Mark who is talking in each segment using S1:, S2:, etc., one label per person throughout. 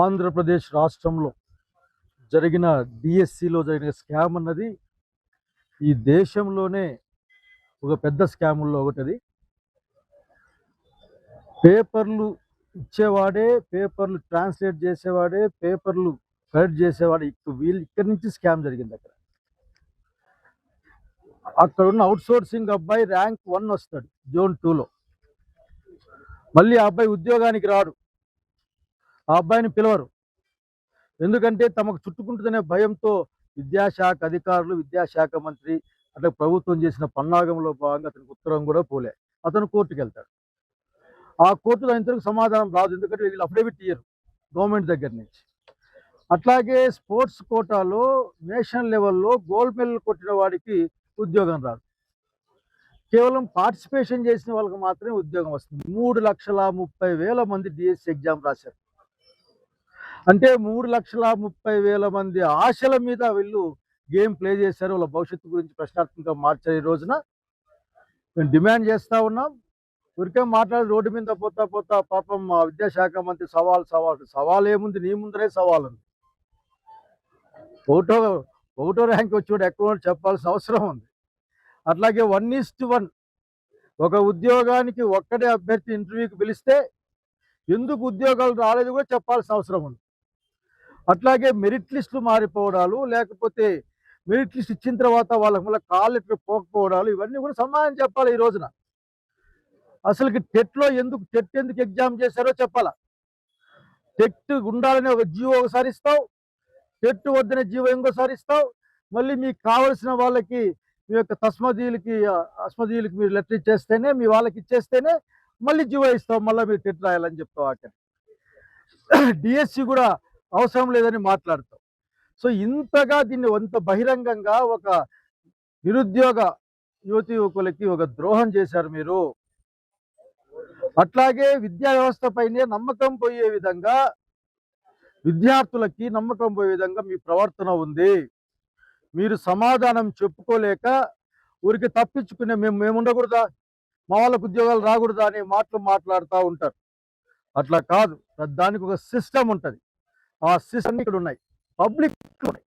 S1: ఆంధ్రప్రదేశ్ రాష్ట్రంలో జరిగిన డిఎస్సిలో జరిగిన స్కామ్ అన్నది ఈ దేశంలోనే ఒక పెద్ద స్కాముల్లో ఒకటిది. పేపర్లు ఇచ్చేవాడే, పేపర్లు ట్రాన్స్లేట్ చేసేవాడే, పేపర్లు కరెక్ట్ చేసేవాడే వీళ్ళు ఇక్కడి నుంచి స్కామ్ జరిగింది. అక్కడ ఉన్న అవుట్సోర్సింగ్ అబ్బాయి ర్యాంక్ 1 వస్తాడు జోన్ 2లో. మళ్ళీ ఆ అబ్బాయి ఉద్యోగానికి రాడు, ఆ అబ్బాయిని పిలవరు. ఎందుకంటే తమకు చుట్టుకుంటుందనే భయంతో విద్యాశాఖ అధికారులు, విద్యాశాఖ మంత్రి అట్లా ప్రభుత్వం చేసిన పన్నాగంలో భాగంగా అతనికి ఉత్తరం కూడా పోలే. అతను కోర్టుకు వెళ్తాడు. ఆ కోర్టులో ఇంతవరకు సమాధానం రాదు, ఎందుకంటే వీళ్ళు అఫిడవిట్ ఇయ్యరు గవర్నమెంట్ దగ్గర నుంచి. అట్లాగే స్పోర్ట్స్ కోటాలో నేషనల్ లెవెల్లో గోల్డ్ మెడల్ కొట్టిన వాడికి ఉద్యోగం రాదు. కేవలం పార్టిసిపేషన్ చేసిన వాళ్ళకి మాత్రమే ఉద్యోగం వస్తుంది. 3,30,000 మంది డిఎస్సి ఎగ్జామ్ రాశారు. అంటే 3,30,000 మంది ఆశల మీద వీళ్ళు గేమ్ ప్లే చేశారు. వాళ్ళ భవిష్యత్తు గురించి ప్రశ్నార్థకంగా మార్చారు. ఈ రోజున మేము డిమాండ్ చేస్తూ ఉన్నాం. ఊరికే మాట్లాడి రోడ్డు మీద పోతా పోతా పాపం విద్యాశాఖ మంత్రి సవాల్ ఏముంది, నీ ముందరే సవాల్ ఉంది. ఒకటో ర్యాంక్ వచ్చి ఎక్కువ చెప్పాల్సిన అవసరం ఉంది. అట్లాగే 1:1 ఒక ఉద్యోగానికి ఒక్కడే అభ్యర్థి ఇంటర్వ్యూకి పిలిస్తే ఎందుకు ఉద్యోగాలు రాలేదు కూడా చెప్పాల్సిన అవసరం ఉంది. అట్లాగే మెరిట్ లిస్టులు మారిపోవడాలు, లేకపోతే మెరిట్ లిస్ట్ ఇచ్చిన తర్వాత వాళ్ళకి మళ్ళీ కాల్ లెటర్ పోకపోవడాలు, ఇవన్నీ కూడా సమాధానం చెప్పాలి. ఈ రోజున అసలుకి టెట్ ఎందుకు ఎగ్జామ్ చేశారో చెప్పాలా. టెట్ ఉండాలని ఒక జీవో ఒకసారి ఇస్తావు, టెట్ వద్దనే జీవో ఇంకోసారి ఇస్తావు. మళ్ళీ మీకు కావలసిన వాళ్ళకి మీ యొక్క అస్మదీయులకి మీరు లెటర్ ఇచ్చేస్తేనే, మీ వాళ్ళకి ఇచ్చేస్తేనే మళ్ళీ జీవో ఇస్తావు, మళ్ళీ మీరు టెట్ రాయాలని చెప్తావు. అక్కడ డిఎస్సి కూడా అవసరం లేదని మాట్లాడతాం. సో ఇంతగా దీన్ని అంత బహిరంగంగా ఒక నిరుద్యోగ యువకులకి ఒక ద్రోహం చేశారు మీరు. అట్లాగే విద్యా వ్యవస్థ పైనే నమ్మకం పోయే విధంగా, విద్యార్థులకి నమ్మకం పోయే విధంగా మీ ప్రవర్తన ఉంది. మీరు సమాధానం చెప్పుకోలేక ఊరికి తప్పించుకునే మేము ఉండకూడదా, మా వాళ్ళకు ఉద్యోగాలు రాకూడదా అనే మాటలు మాట్లాడుతూ ఉంటారు. అట్లా కాదు, దానికి ఒక సిస్టమ్ ఉంటుంది. ఆ సిస్టమ్ ఇక్కడ ఉన్నాయి, పబ్లిక్ ఉన్నాయి.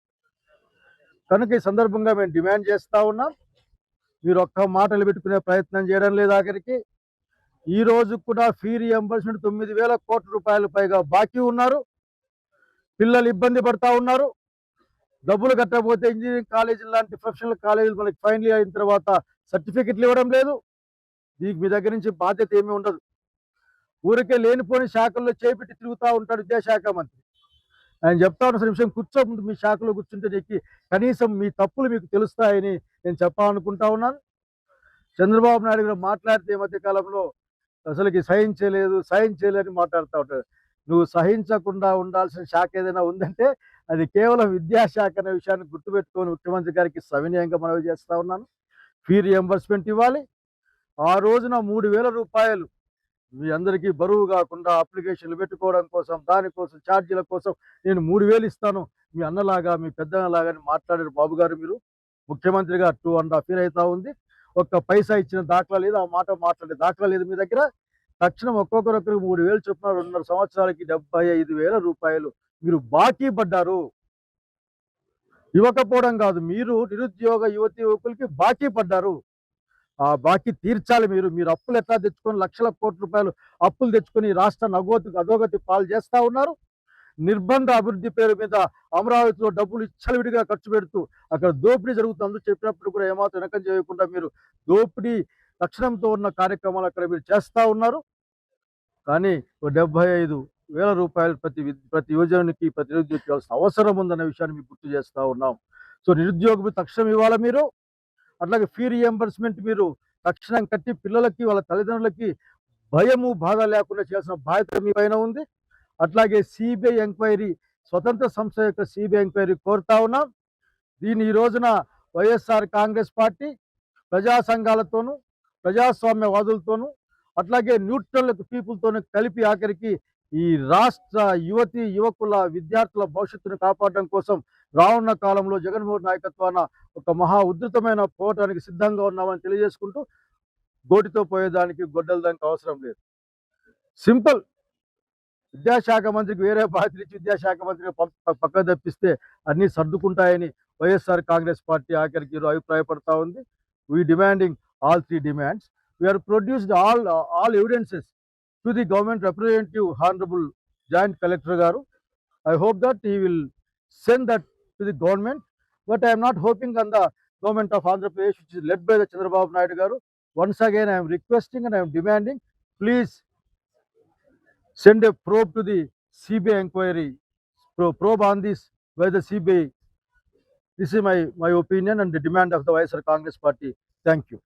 S1: కనుక ఈ సందర్భంగా మేము డిమాండ్ చేస్తూ ఉన్నాం. మీరు ఒక్క మాటలు పెట్టుకునే ప్రయత్నం చేయడం లేదు. ఆఖరికి ఈ రోజు కూడా ఫీ రియంబర్స్మెంట్ 9,000 కోట్ల రూపాయల పైగా బాకీ ఉన్నారు. పిల్లలు ఇబ్బంది పడతా ఉన్నారు. డబ్బులు కట్టకపోతే ఇంజనీరింగ్ కాలేజీలు లాంటి ప్రొఫెషనల్ కాలేజీలు మనకి ఫైనల్ అయిన తర్వాత సర్టిఫికెట్లు ఇవ్వడం లేదు. దీనికి మీ దగ్గర నుంచి బాధ్యత ఏమీ ఉండదు. ఊరికే లేనిపోని శాఖల్లో చేపెట్టి తిరుగుతూ ఉంటాడు విద్యాశాఖ మంత్రి. ఆయన చెప్తా ఉన్న నిమిషం కూర్చోముందు మీ శాఖలో కూర్చుంటే నీకు కనీసం మీ తప్పులు మీకు తెలుస్తాయని నేను చెప్పాలనుకుంటా ఉన్నాను. చంద్రబాబు నాయుడు గారు మాట్లాడితే ఈ మధ్యకాలంలో అసలుకి సహించలేదని మాట్లాడుతూ ఉంటాడు. నువ్వు సహించకుండా ఉండాల్సిన శాఖ ఏదైనా ఉందంటే అది కేవలం విద్యాశాఖ అనే విషయాన్ని గుర్తుపెట్టుకొని ముఖ్యమంత్రి గారికి సవినయంగా మనవి చేస్తూ ఉన్నాను. ఫీ రియంబర్స్మెంట్ ఇవ్వాలి. ఆ రోజున 3,000 రూపాయలు మీ అందరికీ బరువు కాకుండా అప్లికేషన్లు పెట్టుకోవడం కోసం, దానికోసం ఛార్జీల కోసం నేను 3,000 ఇస్తాను మీ అన్నలాగా, మీ పెద్దలాగా అని మాట్లాడారు బాబు గారు. మీరు ముఖ్యమంత్రిగా 2.5 years అవుతా ఉంది, ఒక్క పైసా ఇచ్చిన దాఖలా లేదు, ఆ మాట మాట్లాడే దాఖలా లేదు మీ దగ్గర. తక్షణం ఒక్కొక్కరికి 3,000 చొప్పున 2.5 సంవత్సరాలకి 75,000 రూపాయలు మీరు బాకీ పడ్డారు. ఇవ్వకపోవడం కాదు, మీరు నిరుద్యోగ యువకులకి బాకీ పడ్డారు. ఆ బాకీ తీర్చాలి. మీరు అప్పులు ఎట్లా తెచ్చుకొని లక్షల కోట్ల రూపాయలు అప్పులు తెచ్చుకొని రాష్ట్రాన్ని అధోగతి పాలు చేస్తూ ఉన్నారు. నిర్బంధ అభివృద్ధి పేరు మీద అమరావతిలో డబ్బులు ఇచ్చలవిడిగా ఖర్చు పెడుతూ అక్కడ దోపిడీ జరుగుతుంది చెప్పినప్పుడు కూడా ఏమాత్రం వెనకం చేయకుండా మీరు దోపిడీ లక్షణంతో ఉన్న కార్యక్రమాలు అక్కడ మీరు చేస్తూ ఉన్నారు. కానీ 75,000 రూపాయలు ప్రతి యువజనునికి, ప్రతి నిరుద్యోగికి ఇవ్వాల్సిన అవసరం ఉందన్న విషయాన్ని మీకు గుర్తు చేస్తూ ఉన్నాం. సో నిరుద్యోగం తక్షణం ఇవ్వాలి మీరు. అట్లాగే ఫీ రియంబర్స్మెంట్ మీరు తక్షణం కట్టి పిల్లలకి, వాళ్ళ తల్లిదండ్రులకి భయము బాధ లేకుండా చేయాల్సిన బాధ్యత మీ పైన ఉంది. అట్లాగే సిబిఐ ఎంక్వైరీ, స్వతంత్ర సంస్థ యొక్క సిబిఐ ఎంక్వైరీ కోరుతా ఉన్నాం. దీన్ని ఈ రోజున వైఎస్ఆర్ కాంగ్రెస్ పార్టీ ప్రజా సంఘాలతోనూ, ప్రజాస్వామ్యవాదులతోనూ, అట్లాగే న్యూట్రల్ పీపుల్తోనూ కలిపి ఆఖరికి ఈ రాష్ట్ర యువకుల, విద్యార్థుల భవిష్యత్తును కాపాడడం కోసం రానున్న కాలంలో జగన్మోహన్ నాయకత్వాన ఒక మహా ఉధృతమైన పోరాటానికి సిద్ధంగా ఉన్నామని తెలియజేసుకుంటూ, గోటితో పోయేదానికి గొడ్డల దానికి అవసరం లేదు. సింపుల్. విద్యాశాఖ మంత్రికి వేరే బాధ్యతలు ఇచ్చి విద్యాశాఖ మంత్రిని పక్క తప్పిస్తే అన్నీ సర్దుకుంటాయని వైఎస్ఆర్ కాంగ్రెస్ పార్టీ ఆఖరికి అభిప్రాయపడతా ఉంది. We demanding all 3 demands. We are produced all evidences to the government representative, Honorable Joint Collector Garu. I hope that he will send that to the government, but I am not hoping on the government of Andhra Pradesh, which is led by the Chandrababu Naidu Garu. Once again, I am requesting and I am demanding, please send a probe to the CBI inquiry, probe on this by the CBI. This is my opinion and the demand of the YSR Congress Party. Thank you.